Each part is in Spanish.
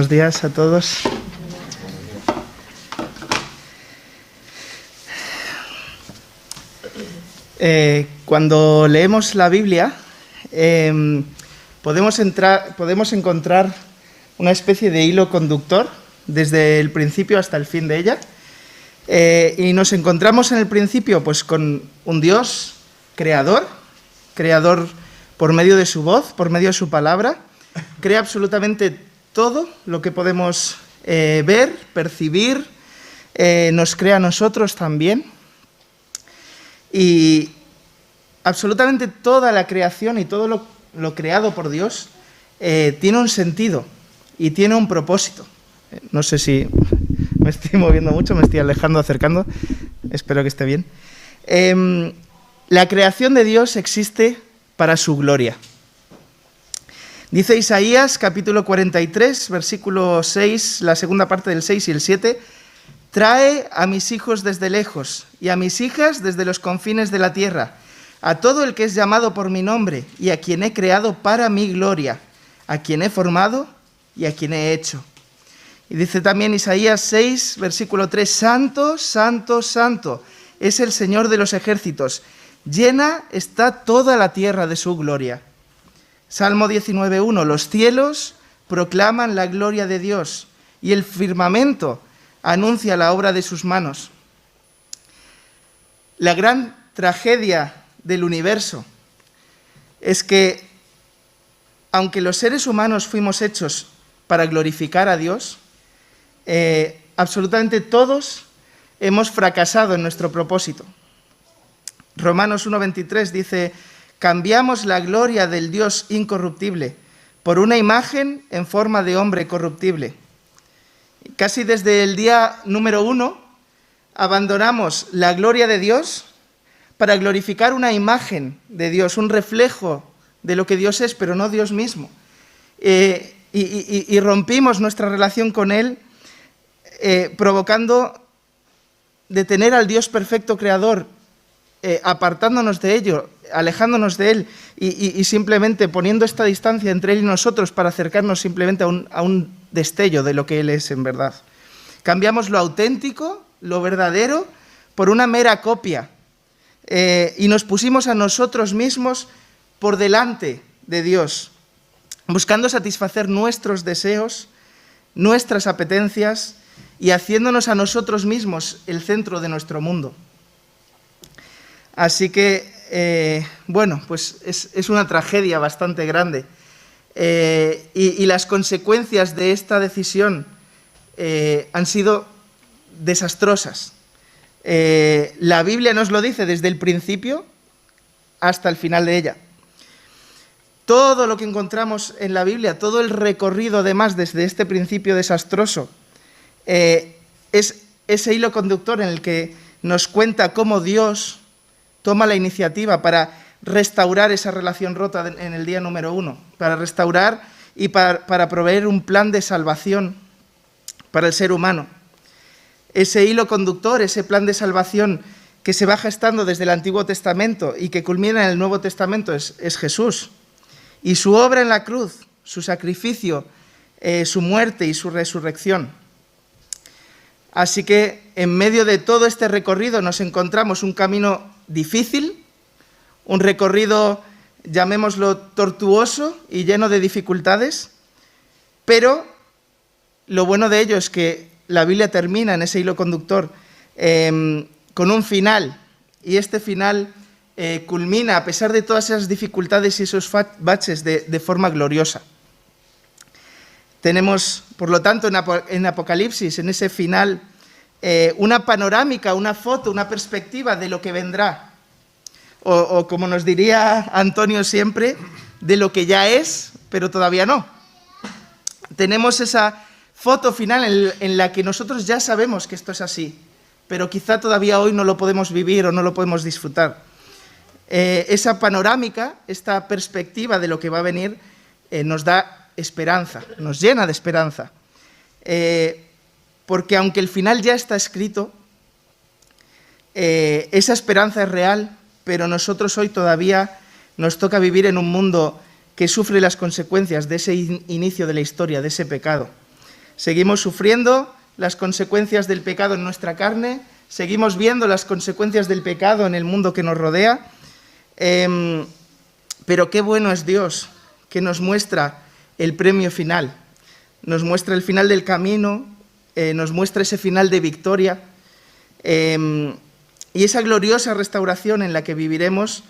Buenos días a todos. Cuando leemos la Biblia, podemos encontrar una especie de hilo conductor desde el principio hasta el fin de ella. Y nos encontramos en el principio pues, con un Dios creador por medio de su voz, por medio de su palabra. Crea absolutamente todo lo que podemos ver, percibir, nos crea a nosotros también. Y absolutamente toda la creación y todo lo creado por Dios tiene un sentido y tiene un propósito. No sé si me estoy moviendo mucho, me estoy alejando, acercando. Espero que esté bien. La creación de Dios existe para su gloria. Dice Isaías, capítulo 43, versículo 6, la segunda parte del 6 y el 7, «Trae a mis hijos desde lejos y a mis hijas desde los confines de la tierra, a todo el que es llamado por mi nombre y a quien he creado para mi gloria, a quien he formado y a quien he hecho». Y dice también Isaías 6, versículo 3, «Santo, santo, santo es el Señor de los ejércitos, llena está toda la tierra de su gloria». Salmo 19.1, «Los cielos proclaman la gloria de Dios y el firmamento anuncia la obra de sus manos». La gran tragedia del universo es que, aunque los seres humanos fuimos hechos para glorificar a Dios, absolutamente todos hemos fracasado en nuestro propósito. Romanos 1.23 dice: «Cambiamos la gloria del Dios incorruptible por una imagen en forma de hombre corruptible». Casi desde el día número 1 abandonamos la gloria de Dios para glorificar una imagen de Dios, un reflejo de lo que Dios es, pero no Dios mismo. Y rompimos nuestra relación con Él, provocando detener al Dios perfecto creador, apartándonos de ello, alejándonos de Él y simplemente poniendo esta distancia entre Él y nosotros para acercarnos simplemente a un destello de lo que Él es en verdad. Cambiamos lo auténtico, lo verdadero, por una mera copia y nos pusimos a nosotros mismos por delante de Dios, buscando satisfacer nuestros deseos, nuestras apetencias y haciéndonos a nosotros mismos el centro de nuestro mundo. Así que, pues es una tragedia bastante grande. Y las consecuencias de esta decisión han sido desastrosas. La Biblia nos lo dice desde el principio hasta el final de ella. Todo lo que encontramos en la Biblia, todo el recorrido además desde este principio desastroso, es ese hilo conductor en el que nos cuenta cómo Dios toma la iniciativa para restaurar esa relación rota en el día número 1, para restaurar y para proveer un plan de salvación para el ser humano. Ese hilo conductor, ese plan de salvación que se va gestando desde el Antiguo Testamento y que culmina en el Nuevo Testamento es Jesús. Y su obra en la cruz, su sacrificio, su muerte y su resurrección. Así que en medio de todo este recorrido nos encontramos un camino difícil, un recorrido, llamémoslo, tortuoso y lleno de dificultades, pero lo bueno de ello es que la Biblia termina en ese hilo conductor con un final, y este final culmina, a pesar de todas esas dificultades y esos baches, de forma gloriosa. Tenemos, por lo tanto, en Apocalipsis, en ese final, una panorámica, una foto, una perspectiva de lo que vendrá. O como nos diría Antonio siempre, de lo que ya es, pero todavía no. Tenemos esa foto final en la que nosotros ya sabemos que esto es así, pero quizá todavía hoy no lo podemos vivir o no lo podemos disfrutar. Esa panorámica, esta perspectiva de lo que va a venir, nos da esperanza, nos llena de esperanza. Porque aunque el final ya está escrito, esa esperanza es real, pero nosotros hoy todavía nos toca vivir en un mundo que sufre las consecuencias de ese inicio de la historia, de ese pecado. seguimos sufriendo las consecuencias del pecado en nuestra carne, seguimos viendo las consecuencias del pecado en el mundo que nos rodea, pero qué bueno es Dios, que nos muestra el premio final, nos muestra el final del camino, nos muestra ese final de victoria y esa gloriosa restauración en la que viviremos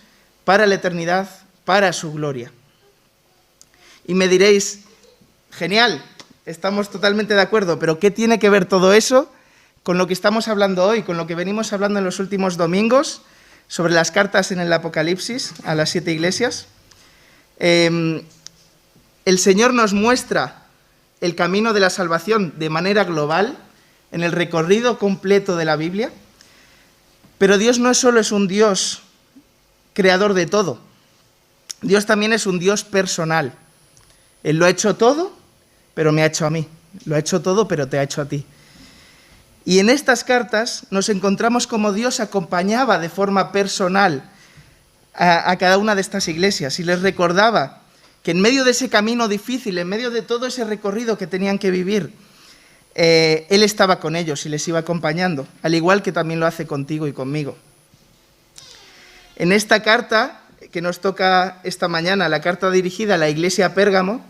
para la eternidad, para su gloria. Y me diréis, genial, estamos totalmente de acuerdo, pero ¿qué tiene que ver todo eso con lo que estamos hablando hoy, con lo que venimos hablando en los últimos domingos sobre las cartas en el Apocalipsis a las 7 iglesias? El Señor nos muestra el camino de la salvación de manera global, en el recorrido completo de la Biblia, pero Dios no solo es un Dios creador de todo, Dios también es un Dios personal. Él lo ha hecho todo, pero me ha hecho a mí. Lo ha hecho todo, pero te ha hecho a ti. Y en estas cartas nos encontramos como Dios acompañaba de forma personal a cada una de estas iglesias y les recordaba que en medio de ese camino difícil, en medio de todo ese recorrido que tenían que vivir, Él estaba con ellos y les iba acompañando, al igual que también lo hace contigo y conmigo. En esta carta que nos toca esta mañana, la carta dirigida a la iglesia a Pérgamo,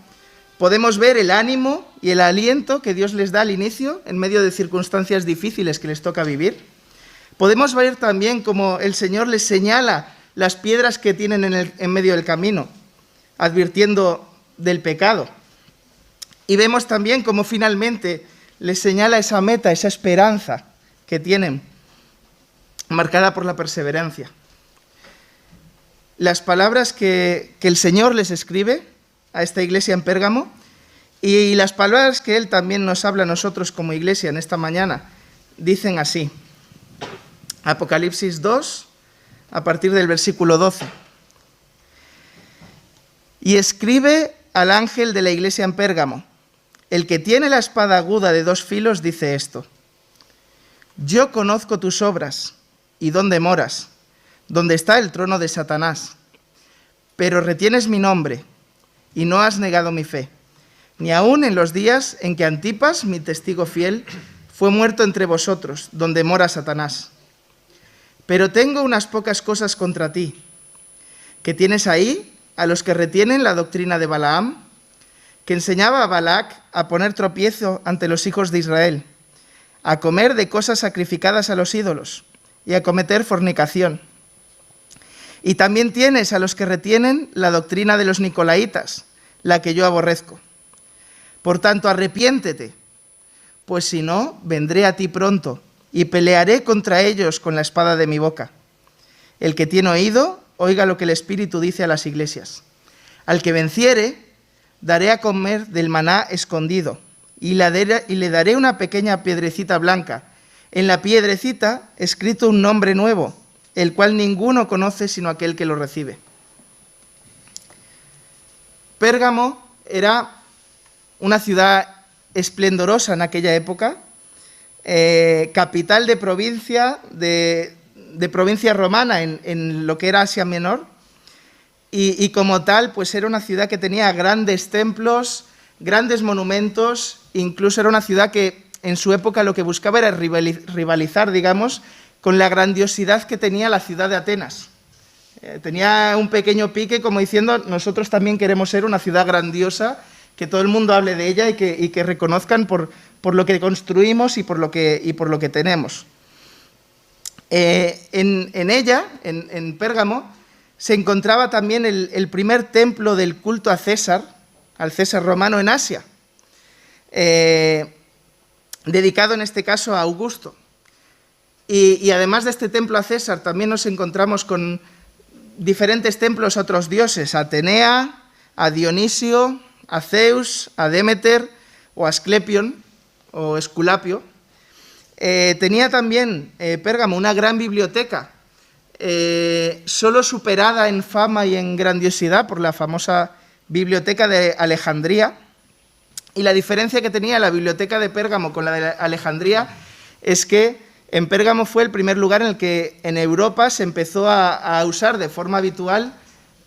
podemos ver el ánimo y el aliento que Dios les da al inicio, en medio de circunstancias difíciles que les toca vivir. Podemos ver también cómo el Señor les señala las piedras que tienen en medio del camino, advirtiendo del pecado. Y vemos también cómo finalmente les señala esa meta, esa esperanza que tienen, marcada por la perseverancia. Las palabras que el Señor les escribe a esta iglesia en Pérgamo y las palabras que Él también nos habla a nosotros como iglesia en esta mañana, dicen así. Apocalipsis 2, a partir del versículo 12. Y escribe al ángel de la iglesia en Pérgamo: el que tiene la espada aguda de 2 filos dice esto: yo conozco tus obras y dónde moras, donde está el trono de Satanás, pero retienes mi nombre y no has negado mi fe, ni aun en los días en que Antipas, mi testigo fiel, fue muerto entre vosotros, donde mora Satanás. Pero tengo unas pocas cosas contra ti, que tienes ahí a los que retienen la doctrina de Balaam, que enseñaba a Balac a poner tropiezo ante los hijos de Israel, a comer de cosas sacrificadas a los ídolos y a cometer fornicación. Y también tienes a los que retienen la doctrina de los nicolaitas, la que yo aborrezco. Por tanto, arrepiéntete, pues si no, vendré a ti pronto y pelearé contra ellos con la espada de mi boca. El que tiene oído, oiga lo que el Espíritu dice a las iglesias. Al que venciere, daré a comer del maná escondido, y le daré una pequeña piedrecita blanca. En la piedrecita escrito un nombre nuevo, el cual ninguno conoce sino aquel que lo recibe. Pérgamo era una ciudad esplendorosa en aquella época, capital de provincia, de provincia romana en lo que era Asia Menor, y como tal, pues era una ciudad que tenía grandes templos, grandes monumentos, incluso era una ciudad que en su época lo que buscaba era rivalizar, digamos, con la grandiosidad que tenía la ciudad de Atenas. Tenía un pequeño pique como diciendo, nosotros también queremos ser una ciudad grandiosa, que todo el mundo hable de ella y que reconozcan por lo que construimos y por lo que tenemos. En ella, en Pérgamo, se encontraba también el primer templo del culto a César, al César romano en Asia, dedicado en este caso a Augusto. Y además de este templo a César, también nos encontramos con diferentes templos a otros dioses, a Atenea, a Dionisio, a Zeus, a Demeter o a Asclepión o Esculapio. Tenía también Pérgamo una gran biblioteca, solo superada en fama y en grandiosidad por la famosa biblioteca de Alejandría. Y la diferencia que tenía la biblioteca de Pérgamo con la de Alejandría es que en Pérgamo fue el primer lugar en el que en Europa se empezó a usar de forma habitual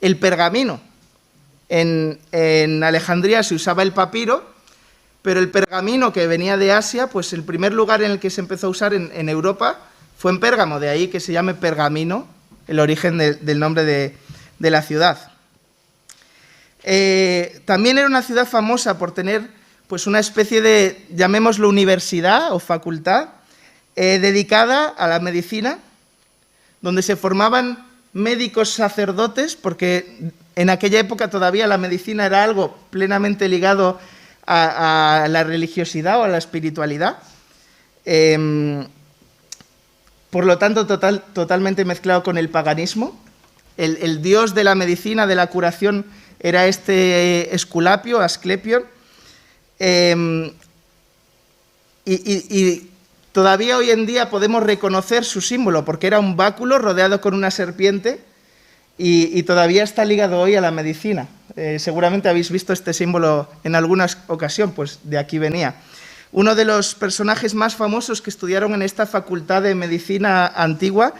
el pergamino. En Alejandría se usaba el papiro, pero el pergamino que venía de Asia, pues el primer lugar en el que se empezó a usar en Europa fue en Pérgamo, de ahí que se llame Pergamino, el origen del nombre de la ciudad. También era una ciudad famosa por tener pues una especie de, llamémoslo, universidad o facultad dedicada a la medicina, donde se formaban médicos sacerdotes, porque en aquella época todavía la medicina era algo plenamente ligado a la religiosidad o a la espiritualidad. Por lo tanto, totalmente mezclado con el paganismo. El dios de la medicina, de la curación, era este Esculapio, Asclepio. Y todavía hoy en día podemos reconocer su símbolo, porque era un báculo rodeado con una serpiente y todavía está ligado hoy a la medicina. Seguramente habéis visto este símbolo en alguna ocasión, pues de aquí venía. Uno de los personajes más famosos que estudiaron en esta facultad de medicina antigua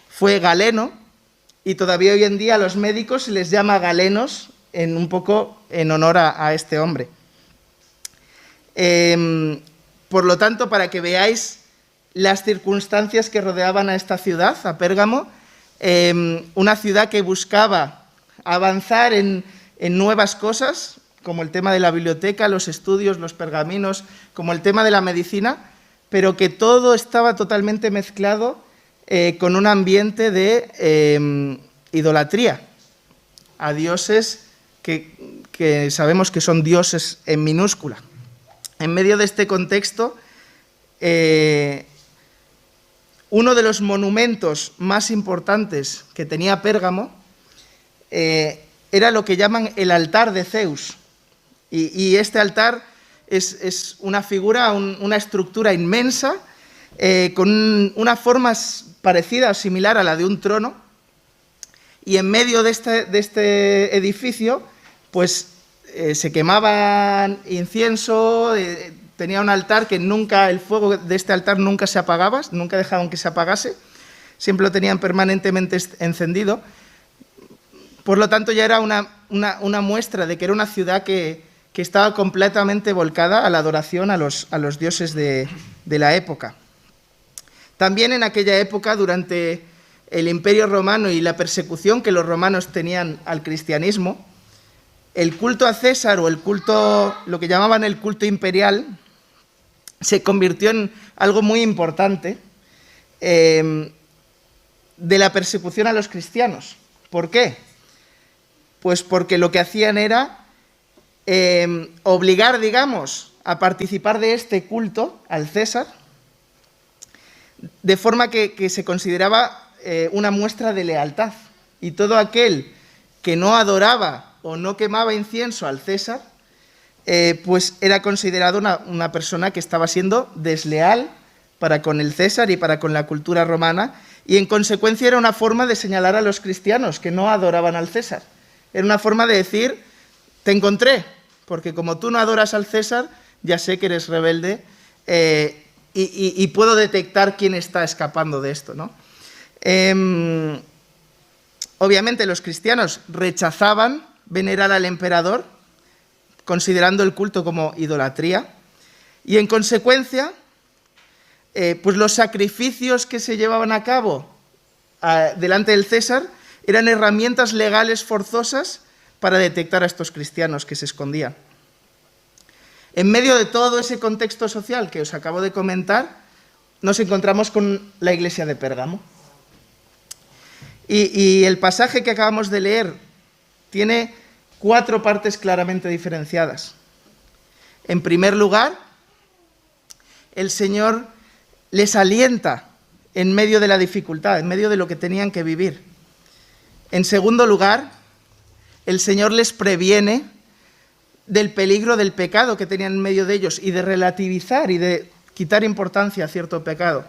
fue Galeno, y todavía hoy en día a los médicos se les llama galenos, un poco en honor a este hombre. Por lo tanto, para que veáis las circunstancias que rodeaban a esta ciudad, a Pérgamo, una ciudad que buscaba avanzar en nuevas cosas, como el tema de la biblioteca, los estudios, los pergaminos, como el tema de la medicina, pero que todo estaba totalmente mezclado con un ambiente de idolatría a dioses que sabemos que son dioses en minúscula. En medio de este contexto, uno de los monumentos más importantes que tenía Pérgamo era lo que llaman el altar de Zeus. Y este altar es una figura, una estructura inmensa, con una forma parecida o similar a la de un trono. Y en medio de este edificio, pues se quemaban incienso, tenía un altar que nunca, el fuego de este altar nunca se apagaba, nunca dejaban que se apagase, siempre lo tenían permanentemente encendido. Por lo tanto, ya era una muestra de que era una ciudad que estaba completamente volcada a la adoración a los dioses de la época. También en aquella época, durante el Imperio Romano y la persecución que los romanos tenían al cristianismo, el culto a César o el culto, lo que llamaban el culto imperial, se convirtió en algo muy importante de la persecución a los cristianos. ¿Por qué? Pues porque lo que hacían era obligar, digamos, a participar de este culto al César, de forma que se consideraba una muestra de lealtad. Y todo aquel que no adoraba o no quemaba incienso al César, pues era considerado una persona que estaba siendo desleal para con el César y para con la cultura romana, y en consecuencia era una forma de señalar a los cristianos que no adoraban al César. Era una forma de decir: te encontré, porque como tú no adoras al César, ya sé que eres rebelde y puedo detectar quién está escapando de esto, ¿no? Obviamente los cristianos rechazaban venerar al emperador, considerando el culto como idolatría, y en consecuencia, pues los sacrificios que se llevaban a cabo delante del César eran herramientas legales forzosas para detectar a estos cristianos que se escondían. En medio de todo ese contexto social que os acabo de comentar, nos encontramos con la iglesia de Pérgamo. Y el pasaje que acabamos de leer tiene 4 partes claramente diferenciadas. En primer lugar, el Señor les alienta en medio de la dificultad, en medio de lo que tenían que vivir. En segundo lugar, el Señor les previene del peligro del pecado que tenían en medio de ellos y de relativizar y de quitar importancia a cierto pecado.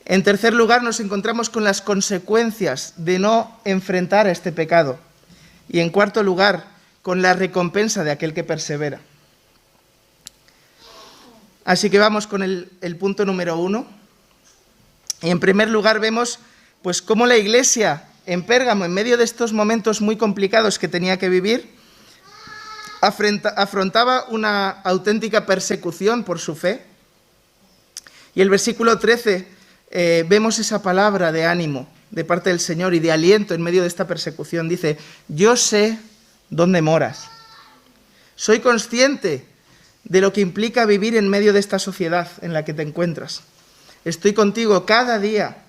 En tercer lugar, nos encontramos con las consecuencias de no enfrentar a este pecado. Y en cuarto lugar, con la recompensa de aquel que persevera. Así que vamos con el punto número 1. Y en primer lugar vemos pues cómo la iglesia en Pérgamo, en medio de estos momentos muy complicados que tenía que vivir, afrontaba una auténtica persecución por su fe. Y el versículo 13 vemos esa palabra de ánimo de parte del Señor y de aliento en medio de esta persecución. Dice: yo sé dónde moras. Soy consciente de lo que implica vivir en medio de esta sociedad en la que te encuentras. Estoy contigo cada día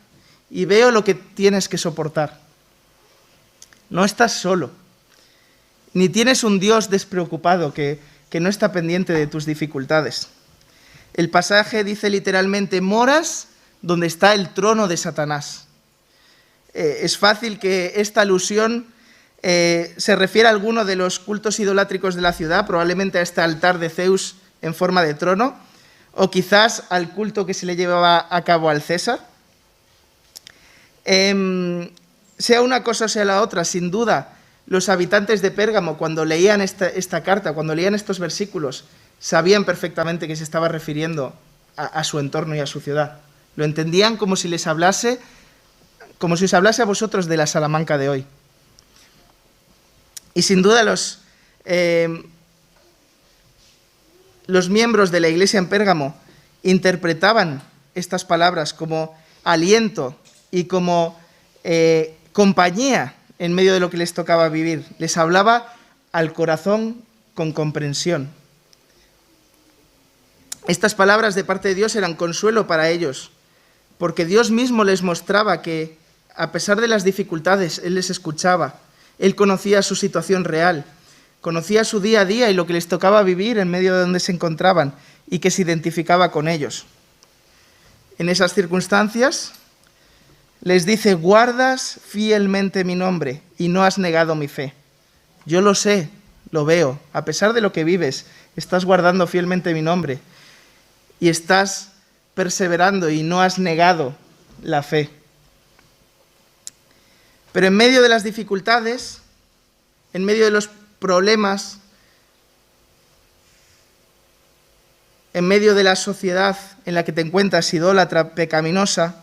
y veo lo que tienes que soportar. No estás solo, ni tienes un Dios despreocupado que no está pendiente de tus dificultades. El pasaje dice literalmente: moras donde está el trono de Satanás. Es fácil que esta alusión se refiera a alguno de los cultos idolátricos de la ciudad, probablemente a este altar de Zeus en forma de trono, o quizás al culto que se le llevaba a cabo al César. Sea una cosa o sea la otra, sin duda, los habitantes de Pérgamo, cuando leían esta carta, cuando leían estos versículos, sabían perfectamente que se estaba refiriendo a su entorno y a su ciudad. Lo entendían como si les hablase, como si os hablase a vosotros de la Salamanca de hoy. Y sin duda los miembros de la iglesia en Pérgamo interpretaban estas palabras como aliento y como compañía en medio de lo que les tocaba vivir. Les hablaba al corazón con comprensión. Estas palabras de parte de Dios eran consuelo para ellos, porque Dios mismo les mostraba que, a pesar de las dificultades, Él les escuchaba. Él conocía su situación real, conocía su día a día y lo que les tocaba vivir en medio de donde se encontraban, y que se identificaba con ellos. En esas circunstancias les dice: guardas fielmente mi nombre y no has negado mi fe. Yo lo sé, lo veo, a pesar de lo que vives, estás guardando fielmente mi nombre y estás perseverando y no has negado la fe. Pero en medio de las dificultades, en medio de los problemas, en medio de la sociedad en la que te encuentras idólatra, pecaminosa,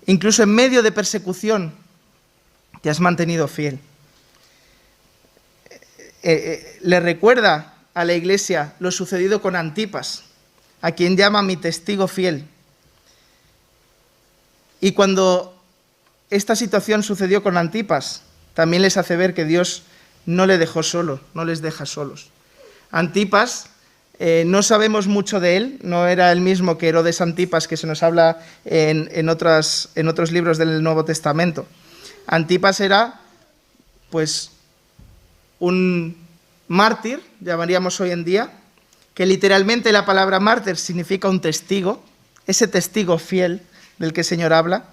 incluso en medio de persecución, te has mantenido fiel. Le recuerda a la iglesia lo sucedido con Antipas, a quien llama mi testigo fiel. Y cuando esta situación sucedió con Antipas, también les hace ver que Dios no le dejó solo, no les deja solos. Antipas, no sabemos mucho de él, no era el mismo que Herodes Antipas, que se nos habla en otros libros del Nuevo Testamento. Antipas era, pues, un mártir, llamaríamos hoy en día, que literalmente la palabra mártir significa un testigo, ese testigo fiel del que el Señor habla.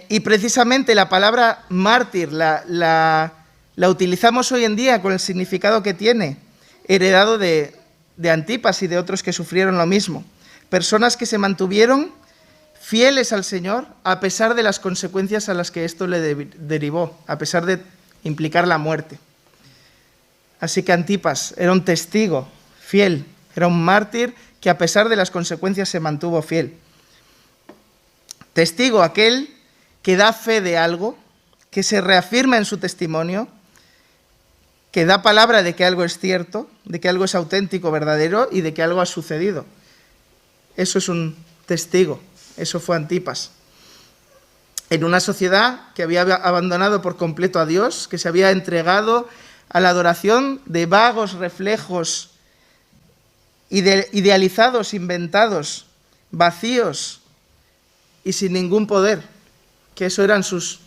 Y precisamente la palabra mártir la utilizamos hoy en día con el significado que tiene, heredado de Antipas y de otros que sufrieron lo mismo. Personas que se mantuvieron fieles al Señor a pesar de las consecuencias a las que esto le derivó, a pesar de implicar la muerte. Así que Antipas era un testigo fiel, era un mártir que a pesar de las consecuencias se mantuvo fiel. Testigo, aquel que da fe de algo, que se reafirma en su testimonio, que da palabra de que algo es cierto, de que algo es auténtico, verdadero y de que algo ha sucedido. Eso es un testigo, eso fue Antipas. En una sociedad que había abandonado por completo a Dios, que se había entregado a la adoración de vagos reflejos idealizados, inventados, vacíos y sin ningún poder, que eso eran sus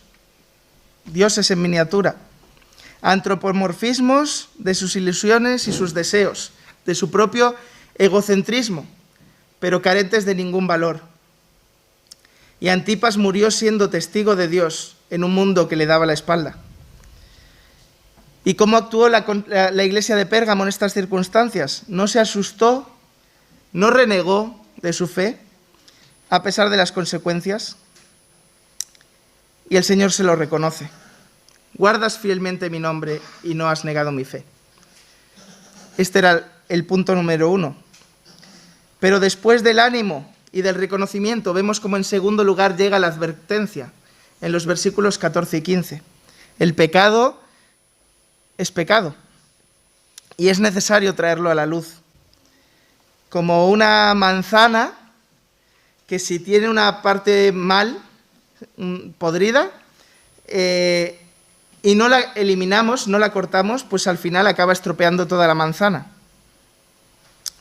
dioses en miniatura. Antropomorfismos de sus ilusiones y sus deseos, de su propio egocentrismo, pero carentes de ningún valor. Y Antipas murió siendo testigo de Dios en un mundo que le daba la espalda. ¿Y cómo actuó la iglesia de Pérgamo en estas circunstancias? No se asustó, no renegó de su fe, a pesar de las consecuencias, y el Señor se lo reconoce. Guardas fielmente mi nombre y no has negado mi fe. Este era el punto número 1. Pero después del ánimo y del reconocimiento, vemos como en segundo lugar llega la advertencia, en los versículos 14 y 15. El pecado es pecado, y es necesario traerlo a la luz. Como una manzana que si tiene una parte mal, podrida, y no la eliminamos, no la cortamos, pues al final acaba estropeando toda la manzana.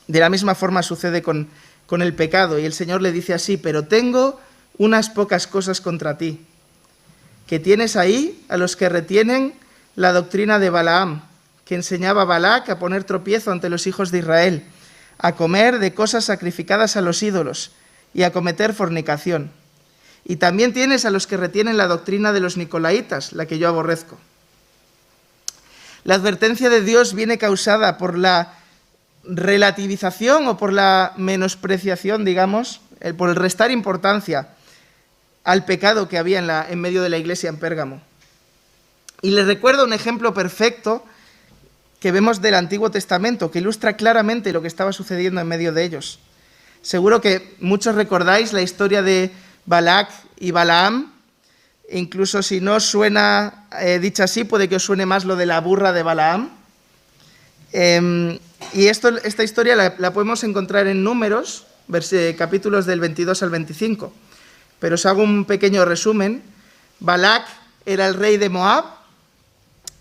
De la misma forma sucede con el pecado, y el Señor le dice así: pero tengo unas pocas cosas contra ti, que tienes ahí a los que retienen la doctrina de Balaam, que enseñaba a Balac a poner tropiezo ante los hijos de Israel, a comer de cosas sacrificadas a los ídolos y a cometer fornicación. Y también tienes a los que retienen la doctrina de los nicolaitas, la que yo aborrezco. La advertencia de Dios viene causada por la relativización o por la menospreciación, digamos, por el restar importancia al pecado que había en medio de la iglesia en Pérgamo. Y les recuerdo un ejemplo perfecto que vemos del Antiguo Testamento, que ilustra claramente lo que estaba sucediendo en medio de ellos. Seguro que muchos recordáis la historia de Balac y Balaam. Incluso si no suena dicha así, puede que os suene más lo de la burra de Balaam. Y esta historia la podemos encontrar en Números, capítulos del 22 al 25. Pero os hago un pequeño resumen. Balac era el rey de Moab,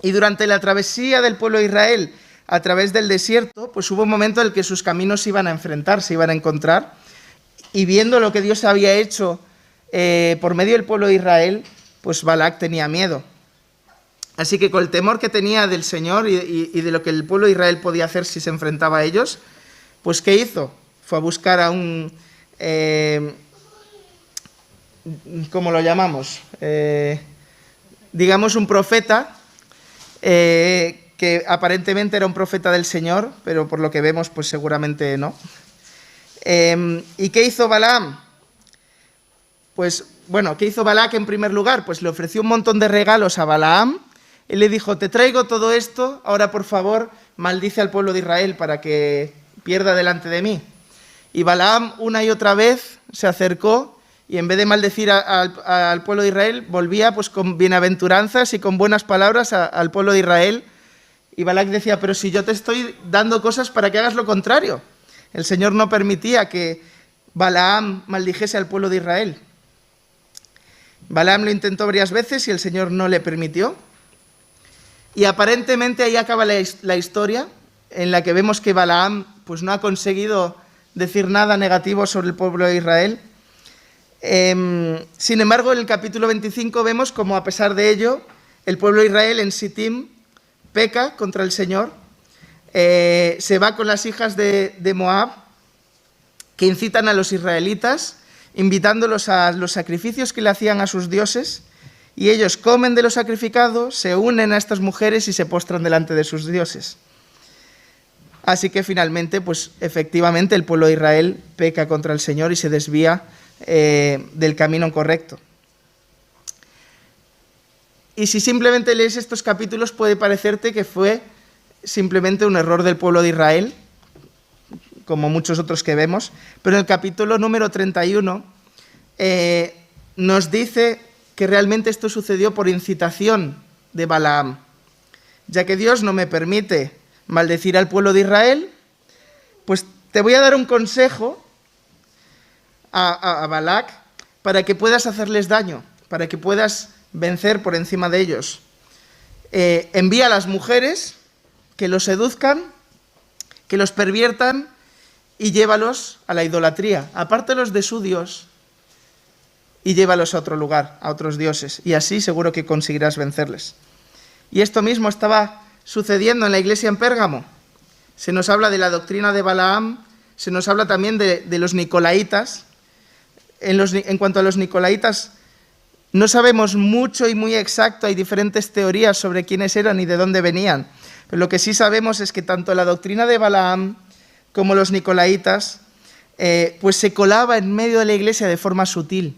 y durante la travesía del pueblo de Israel a través del desierto, pues hubo un momento en el que sus caminos se iban a enfrentar, se iban a encontrar, y viendo lo que Dios había hecho por medio del pueblo de Israel, pues Balac tenía miedo. Así que con el temor que tenía del Señor y de lo que el pueblo de Israel podía hacer si se enfrentaba a ellos, pues ¿qué hizo? Fue a buscar a un... ¿cómo lo llamamos? Digamos un profeta, que aparentemente era un profeta del Señor, pero por lo que vemos, pues seguramente no. ¿Y qué hizo Balaam? Pues, bueno, ¿qué hizo Balac en primer lugar? Pues le ofreció un montón de regalos a Balaam. Él le dijo: te traigo todo esto, ahora por favor maldice al pueblo de Israel para que pierda delante de mí. Y Balaam una y otra vez se acercó, y en vez de maldecir al pueblo de Israel, volvía pues con bienaventuranzas y con buenas palabras al pueblo de Israel. Y Balac decía: pero si yo te estoy dando cosas para que hagas lo contrario. El Señor no permitía que Balaam maldijese al pueblo de Israel. Balaam lo intentó varias veces y el Señor no le permitió. Y aparentemente ahí acaba la historia, en la que vemos que Balaam pues no ha conseguido decir nada negativo sobre el pueblo de Israel. Sin embargo, en el capítulo 25 vemos como, a pesar de ello, el pueblo de Israel en Sittim peca contra el Señor, se va con las hijas de Moab, que incitan a los israelitas, invitándolos a los sacrificios que le hacían a sus dioses, y ellos comen de lo sacrificado, se unen a estas mujeres y se postran delante de sus dioses. Así que finalmente, pues efectivamente, el pueblo de Israel peca contra el Señor y se desvía del camino correcto. Y si simplemente lees estos capítulos, puede parecerte que fue simplemente un error del pueblo de Israel, como muchos otros que vemos, pero en el capítulo número 31 nos dice que realmente esto sucedió por incitación de Balaam, ya que Dios no me permite maldecir al pueblo de Israel, pues te voy a dar un consejo a Balac para que puedas hacerles daño, para que puedas vencer por encima de ellos. Envía a las mujeres que los seduzcan, que los perviertan y llévalos a la idolatría. Apártalos de su Dios y llévalos a otro lugar, a otros dioses, y así seguro que conseguirás vencerles. Y esto mismo estaba sucediendo en la iglesia en Pérgamo. Se nos habla de la doctrina de Balaam, se nos habla también de los nicolaitas. En cuanto a los nicolaitas, no sabemos mucho y muy exacto, hay diferentes teorías sobre quiénes eran y de dónde venían, pero lo que sí sabemos es que tanto la doctrina de Balaam como los nicolaitas pues se colaba en medio de la iglesia de forma sutil.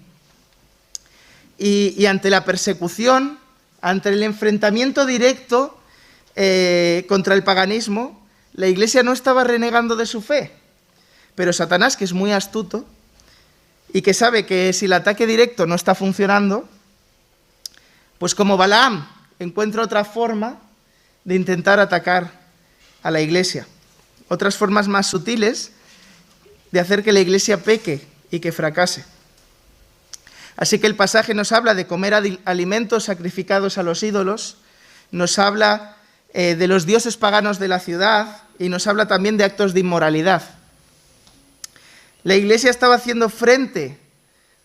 Y ante la persecución, ante el enfrentamiento directo contra el paganismo, la iglesia no estaba renegando de su fe, pero Satanás, que es muy astuto y que sabe que si el ataque directo no está funcionando, pues como Balaam encuentra otra forma de intentar atacar a la Iglesia, otras formas más sutiles de hacer que la Iglesia peque y que fracase. Así que el pasaje nos habla de comer alimentos sacrificados a los ídolos, nos habla de los dioses paganos de la ciudad y nos habla también de actos de inmoralidad. La Iglesia estaba haciendo frente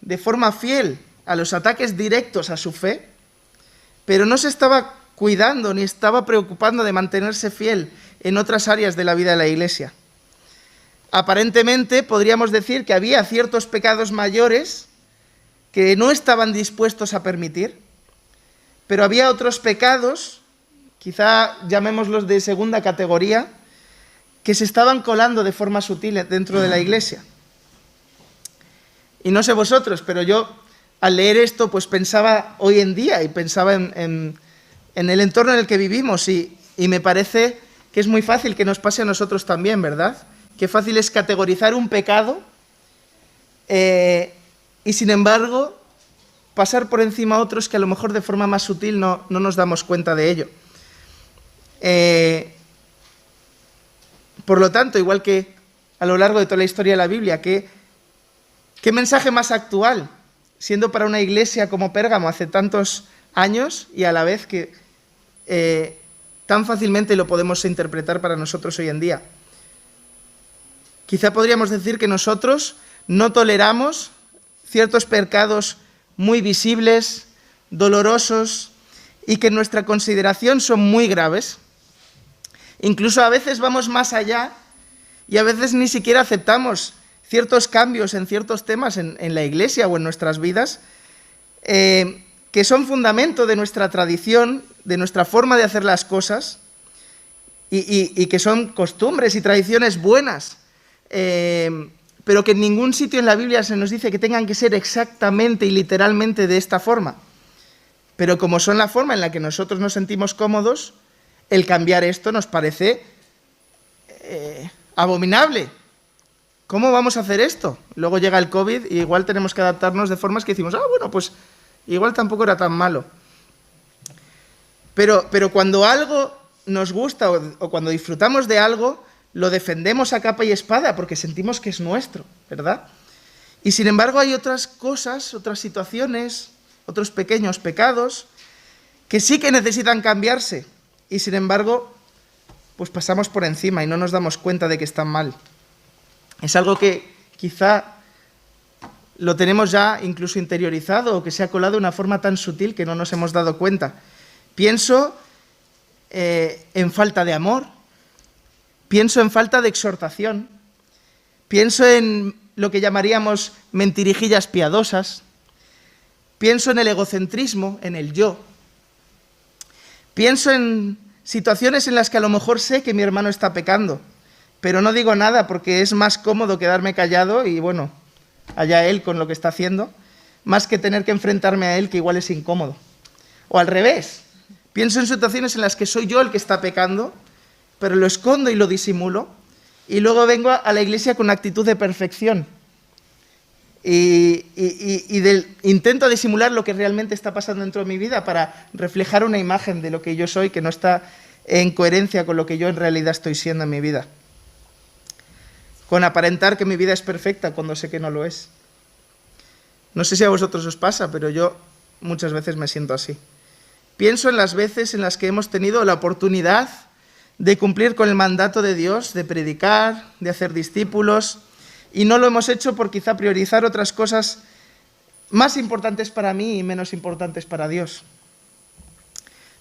de forma fiel a los ataques directos a su fe, pero no se estaba cuidando ni estaba preocupando de mantenerse fiel en otras áreas de la vida de la Iglesia. Aparentemente podríamos decir que había ciertos pecados mayores que no estaban dispuestos a permitir, pero había otros pecados, quizá llamémoslos de segunda categoría, que se estaban colando de forma sutil dentro de la Iglesia. Y no sé vosotros, pero yo al leer esto pues pensaba hoy en día y pensaba en el entorno en el que vivimos y me parece que es muy fácil que nos pase a nosotros también, ¿verdad? Qué fácil es categorizar un pecado y sin embargo pasar por encima a otros que a lo mejor de forma más sutil no nos damos cuenta de ello. Por lo tanto, igual que a lo largo de toda la historia de la Biblia, ¿qué mensaje más actual, siendo para una iglesia como Pérgamo hace tantos años y a la vez que tan fácilmente lo podemos interpretar para nosotros hoy en día? Quizá podríamos decir que nosotros no toleramos ciertos pecados muy visibles, dolorosos y que en nuestra consideración son muy graves. Incluso a veces vamos más allá y a veces ni siquiera aceptamos ciertos cambios en ciertos temas en la Iglesia o en nuestras vidas que son fundamento de nuestra tradición, de nuestra forma de hacer las cosas y que son costumbres y tradiciones buenas, pero que en ningún sitio en la Biblia se nos dice que tengan que ser exactamente y literalmente de esta forma. Pero como son la forma en la que nosotros nos sentimos cómodos, el cambiar esto nos parece abominable. ¿Cómo vamos a hacer esto? Luego llega el COVID y igual tenemos que adaptarnos de formas que decimos, bueno, pues igual tampoco era tan malo. Pero cuando algo nos gusta o cuando disfrutamos de algo, lo defendemos a capa y espada porque sentimos que es nuestro, ¿verdad? Y sin embargo hay otras cosas, otras situaciones, otros pequeños pecados que sí que necesitan cambiarse y sin embargo pues pasamos por encima y no nos damos cuenta de que están mal. Es algo que quizá lo tenemos ya incluso interiorizado o que se ha colado de una forma tan sutil que no nos hemos dado cuenta. Pienso en falta de amor, pienso en falta de exhortación, pienso en lo que llamaríamos mentirijillas piadosas, pienso en el egocentrismo, en el yo, pienso en situaciones en las que a lo mejor sé que mi hermano está pecando, pero no digo nada porque es más cómodo quedarme callado y bueno, allá él con lo que está haciendo, más que tener que enfrentarme a él que igual es incómodo. O al revés, pienso en situaciones en las que soy yo el que está pecando, pero lo escondo y lo disimulo, y luego vengo a la iglesia con una actitud de perfección y intento disimular lo que realmente está pasando dentro de mi vida para reflejar una imagen de lo que yo soy que no está en coherencia con lo que yo en realidad estoy siendo en mi vida. Con aparentar que mi vida es perfecta cuando sé que no lo es. No sé si a vosotros os pasa, pero yo muchas veces me siento así. Pienso en las veces en las que hemos tenido la oportunidad de cumplir con el mandato de Dios, de predicar, de hacer discípulos, y no lo hemos hecho por quizá priorizar otras cosas más importantes para mí y menos importantes para Dios.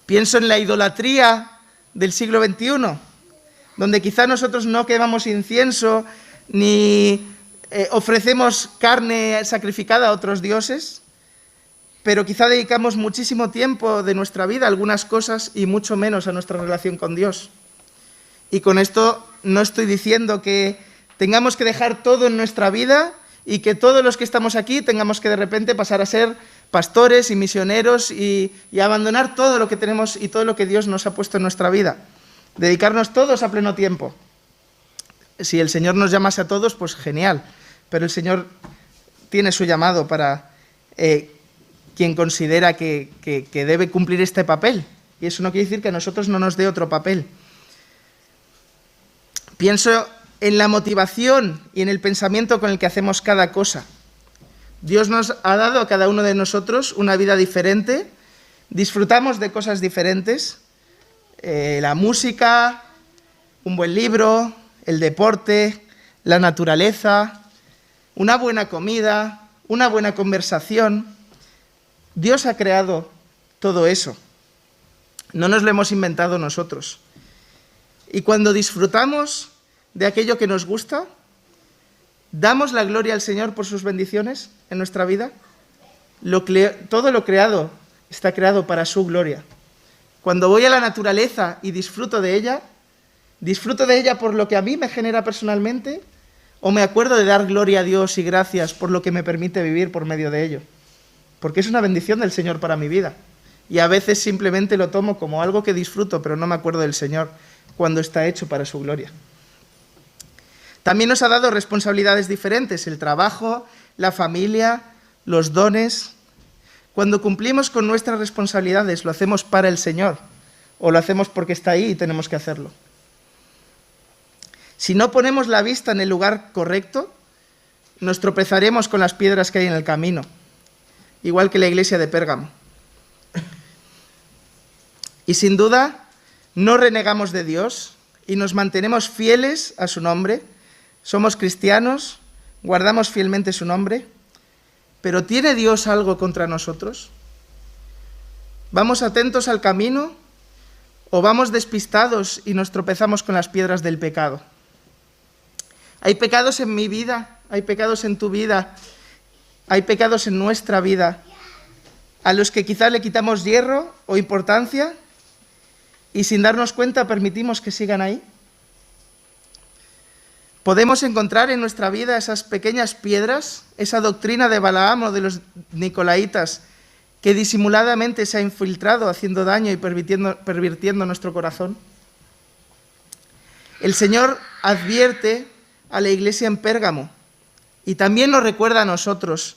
Pienso en la idolatría del siglo XXI, donde quizá nosotros no quemamos incienso ni ofrecemos carne sacrificada a otros dioses, pero quizá dedicamos muchísimo tiempo de nuestra vida a algunas cosas y mucho menos a nuestra relación con Dios. Y con esto no estoy diciendo que tengamos que dejar todo en nuestra vida y que todos los que estamos aquí tengamos que de repente pasar a ser pastores y misioneros y abandonar todo lo que tenemos y todo lo que Dios nos ha puesto en nuestra vida. Dedicarnos todos a pleno tiempo. Si el Señor nos llamase a todos, pues genial, pero el Señor tiene su llamado para quien considera que debe cumplir este papel, y eso no quiere decir que a nosotros no nos dé otro papel. Pienso en la motivación y en el pensamiento con el que hacemos cada cosa. Dios nos ha dado a cada uno de nosotros una vida diferente, disfrutamos de cosas diferentes, la música, un buen libro, el deporte, la naturaleza, una buena comida, una buena conversación. Dios ha creado todo eso. No nos lo hemos inventado nosotros. Y cuando disfrutamos de aquello que nos gusta, ¿damos la gloria al Señor por sus bendiciones en nuestra vida? Todo lo creado está creado para su gloria. Cuando voy a la naturaleza y disfruto de ella por lo que a mí me genera personalmente, o me acuerdo de dar gloria a Dios y gracias por lo que me permite vivir por medio de ello. Porque es una bendición del Señor para mi vida. Y a veces simplemente lo tomo como algo que disfruto, pero no me acuerdo del Señor cuando está hecho para su gloria. También nos ha dado responsabilidades diferentes, el trabajo, la familia, los dones. Cuando cumplimos con nuestras responsabilidades, ¿lo hacemos para el Señor o lo hacemos porque está ahí y tenemos que hacerlo? Si no ponemos la vista en el lugar correcto, nos tropezaremos con las piedras que hay en el camino, igual que la iglesia de Pérgamo. Y sin duda, no renegamos de Dios y nos mantenemos fieles a su nombre. Somos cristianos, guardamos fielmente su nombre, pero ¿tiene Dios algo contra nosotros? ¿Vamos atentos al camino o vamos despistados y nos tropezamos con las piedras del pecado? Hay pecados en mi vida, hay pecados en tu vida, hay pecados en nuestra vida, a los que quizá le quitamos hierro o importancia y sin darnos cuenta permitimos que sigan ahí. Podemos encontrar en nuestra vida esas pequeñas piedras, esa doctrina de Balaam o de los Nicolaitas que disimuladamente se ha infiltrado haciendo daño y pervirtiendo nuestro corazón. El Señor advierte a la iglesia en Pérgamo y también nos recuerda a nosotros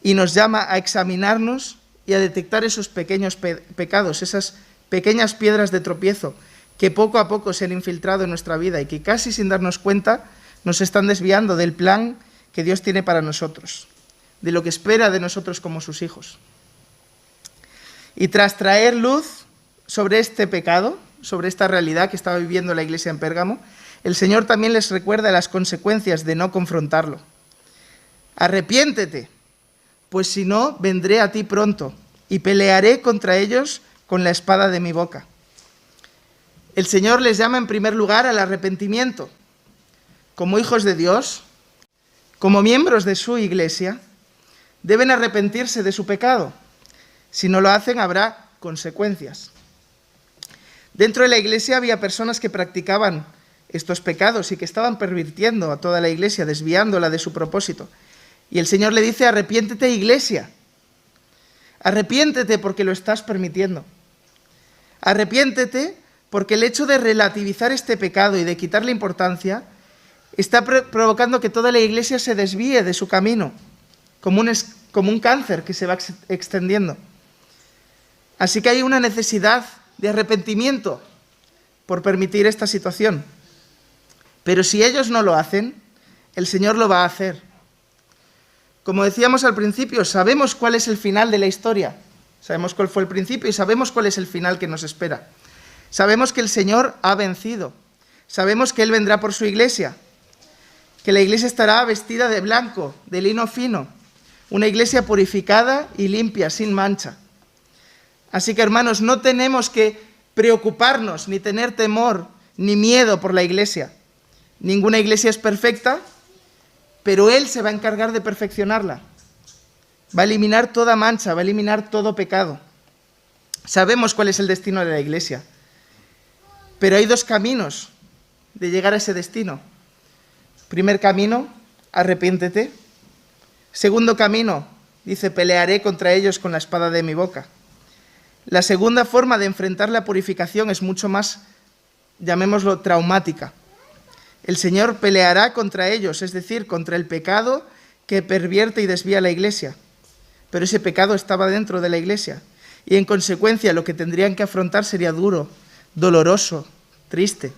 y nos llama a examinarnos y a detectar esos pequeños pecados, esas pequeñas piedras de tropiezo que poco a poco se han infiltrado en nuestra vida y que casi sin darnos cuenta nos están desviando del plan que Dios tiene para nosotros, de lo que espera de nosotros como sus hijos. Y tras traer luz sobre este pecado, sobre esta realidad que estaba viviendo la iglesia en Pérgamo, el Señor también les recuerda las consecuencias de no confrontarlo. Arrepiéntete, pues si no, vendré a ti pronto y pelearé contra ellos con la espada de mi boca. El Señor les llama en primer lugar al arrepentimiento. Como hijos de Dios, como miembros de su iglesia, deben arrepentirse de su pecado. Si no lo hacen, habrá consecuencias. Dentro de la iglesia había personas que practicaban estos pecados y que estaban pervirtiendo a toda la iglesia, desviándola de su propósito. Y el Señor le dice, arrepiéntete, iglesia. Arrepiéntete porque lo estás permitiendo. Arrepiéntete porque el hecho de relativizar este pecado y de quitarle importancia está provocando que toda la iglesia se desvíe de su camino, como un cáncer que se va extendiendo. Así que hay una necesidad de arrepentimiento por permitir esta situación. Pero si ellos no lo hacen, el Señor lo va a hacer. Como decíamos al principio, sabemos cuál es el final de la historia. Sabemos cuál fue el principio y sabemos cuál es el final que nos espera. Sabemos que el Señor ha vencido. Sabemos que Él vendrá por su iglesia. Que la iglesia estará vestida de blanco, de lino fino. Una iglesia purificada y limpia, sin mancha. Así que, hermanos, no tenemos que preocuparnos, ni tener temor, ni miedo por la iglesia. Ninguna iglesia es perfecta, pero Él se va a encargar de perfeccionarla. Va a eliminar toda mancha, va a eliminar todo pecado. Sabemos cuál es el destino de la iglesia, pero hay dos caminos de llegar a ese destino. Primer camino, arrepiéntete. Segundo camino, dice, pelearé contra ellos con la espada de mi boca. La segunda forma de enfrentar la purificación es mucho más, llamémoslo, traumática. El Señor peleará contra ellos, es decir, contra el pecado que pervierte y desvía la iglesia. Pero ese pecado estaba dentro de la iglesia y en consecuencia lo que tendrían que afrontar sería duro, doloroso, triste.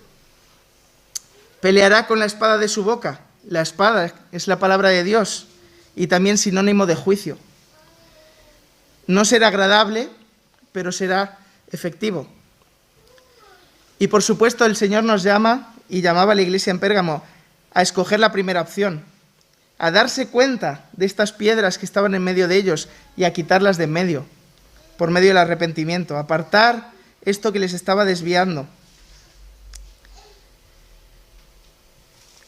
Peleará con la espada de su boca. La espada es la palabra de Dios y también sinónimo de juicio. No será agradable, pero será efectivo. Y por supuesto el Señor nos llama, y llamaba a la iglesia en Pérgamo, a escoger la primera opción, a darse cuenta de estas piedras que estaban en medio de ellos y a quitarlas de en medio, por medio del arrepentimiento, apartar esto que les estaba desviando.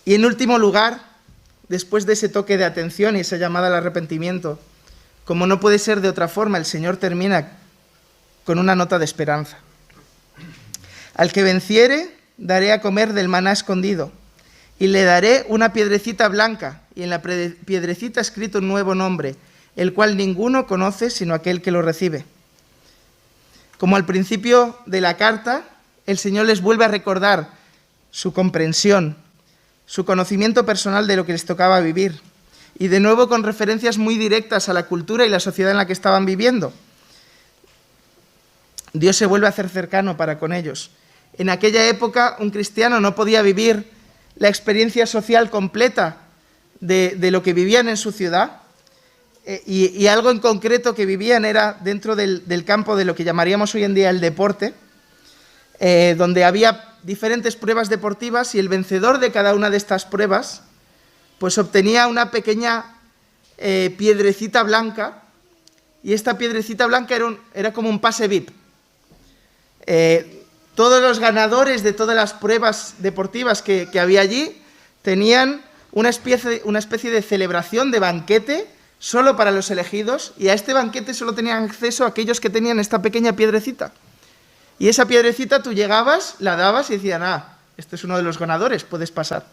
Y en último lugar, después de ese toque de atención y esa llamada al arrepentimiento, como no puede ser de otra forma, el Señor termina con una nota de esperanza. Al que venciere, daré a comer del maná escondido, y le daré una piedrecita blanca, y en la piedrecita escrito un nuevo nombre, el cual ninguno conoce sino aquel que lo recibe. Como al principio de la carta, el Señor les vuelve a recordar su comprensión, su conocimiento personal de lo que les tocaba vivir, y de nuevo con referencias muy directas a la cultura y la sociedad en la que estaban viviendo. Dios se vuelve a hacer cercano para con ellos. En aquella época un cristiano no podía vivir la experiencia social completa de lo que vivían en su ciudad, y algo en concreto que vivían era dentro del campo de lo que llamaríamos hoy en día el deporte, donde había diferentes pruebas deportivas y el vencedor de cada una de estas pruebas pues obtenía una pequeña piedrecita blanca, y esta piedrecita blanca era como un pase VIP. Todos los ganadores de todas las pruebas deportivas que había allí tenían una especie de celebración, de banquete, solo para los elegidos, y a este banquete solo tenían acceso aquellos que tenían esta pequeña piedrecita. Y esa piedrecita tú llegabas, la dabas y decían, este es uno de los ganadores, puedes pasar.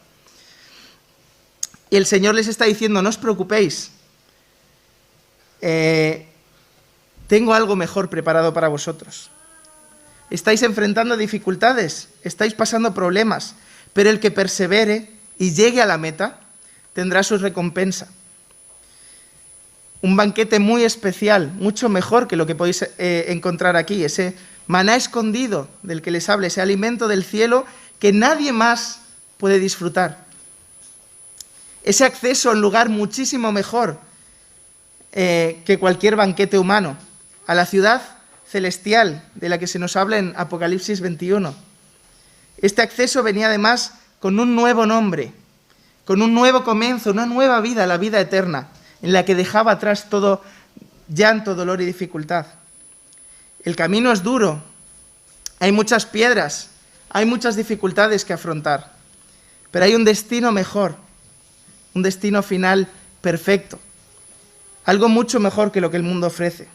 Y el Señor les está diciendo, no os preocupéis, tengo algo mejor preparado para vosotros. Estáis enfrentando dificultades, estáis pasando problemas, pero el que persevere y llegue a la meta tendrá su recompensa. Un banquete muy especial, mucho mejor que lo que podéis encontrar aquí, ese maná escondido del que les habla, ese alimento del cielo que nadie más puede disfrutar. Ese acceso a un lugar muchísimo mejor que cualquier banquete humano, a la ciudad celestial de la que se nos habla en Apocalipsis 21. Este acceso venía además con un nuevo nombre, con un nuevo comienzo, una nueva vida, la vida eterna, en la que dejaba atrás todo llanto, dolor y dificultad. El camino es duro, hay muchas piedras, hay muchas dificultades que afrontar, pero hay un destino mejor, un destino final perfecto, algo mucho mejor que lo que el mundo ofrece.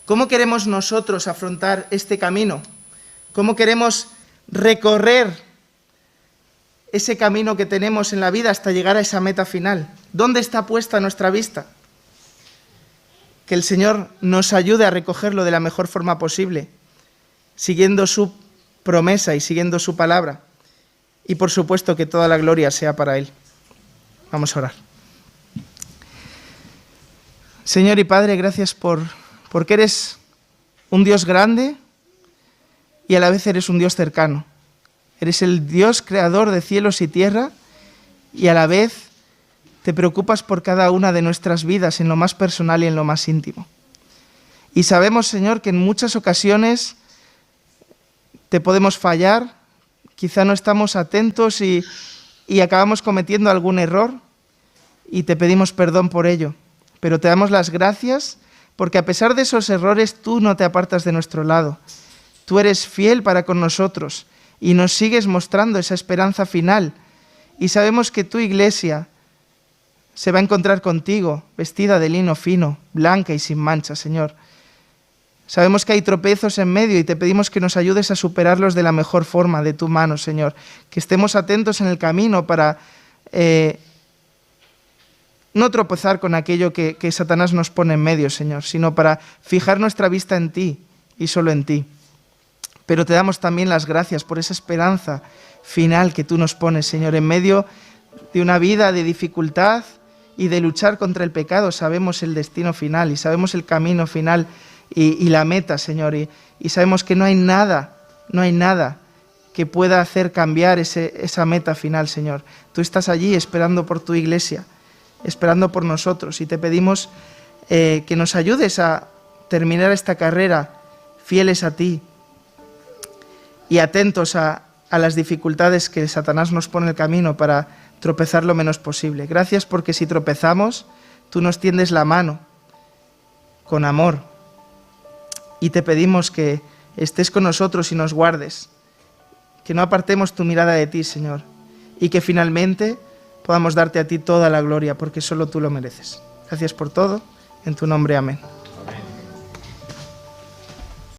¿Cómo queremos nosotros afrontar este camino? ¿Cómo queremos recorrer ese camino que tenemos en la vida hasta llegar a esa meta final? ¿Dónde está puesta nuestra vista? Que el Señor nos ayude a recogerlo de la mejor forma posible, siguiendo su promesa y siguiendo su palabra. Y por supuesto que toda la gloria sea para Él. Vamos a orar. Señor y Padre, gracias porque eres un Dios grande y a la vez eres un Dios cercano. Eres el Dios creador de cielos y tierra y a la vez te preocupas por cada una de nuestras vidas en lo más personal y en lo más íntimo. Y sabemos, Señor, que en muchas ocasiones te podemos fallar, quizá no estamos atentos y acabamos cometiendo algún error y te pedimos perdón por ello. Pero te damos las gracias porque a pesar de esos errores tú no te apartas de nuestro lado. Tú eres fiel para con nosotros y nos sigues mostrando esa esperanza final. Y sabemos que tu iglesia se va a encontrar contigo, vestida de lino fino, blanca y sin mancha, Señor. Sabemos que hay tropiezos en medio y te pedimos que nos ayudes a superarlos de la mejor forma, de tu mano, Señor. Que estemos atentos en el camino para no tropezar con aquello que Satanás nos pone en medio, Señor, sino para fijar nuestra vista en ti y solo en ti. Pero te damos también las gracias por esa esperanza final que tú nos pones, Señor, en medio de una vida de dificultad y de luchar contra el pecado. Sabemos el destino final y sabemos el camino final y la meta, Señor, y sabemos que no hay nada que pueda hacer cambiar esa meta final, Señor. Tú estás allí esperando por tu iglesia, esperando por nosotros, y te pedimos que nos ayudes a terminar esta carrera fieles a ti y atentos a las dificultades que Satanás nos pone en el camino para tropezar lo menos posible. Gracias porque si tropezamos, tú nos tiendes la mano con amor, y te pedimos que estés con nosotros y nos guardes, que no apartemos tu mirada de ti, Señor, y que finalmente podamos darte a ti toda la gloria, porque solo tú lo mereces. Gracias por todo, en tu nombre, amén.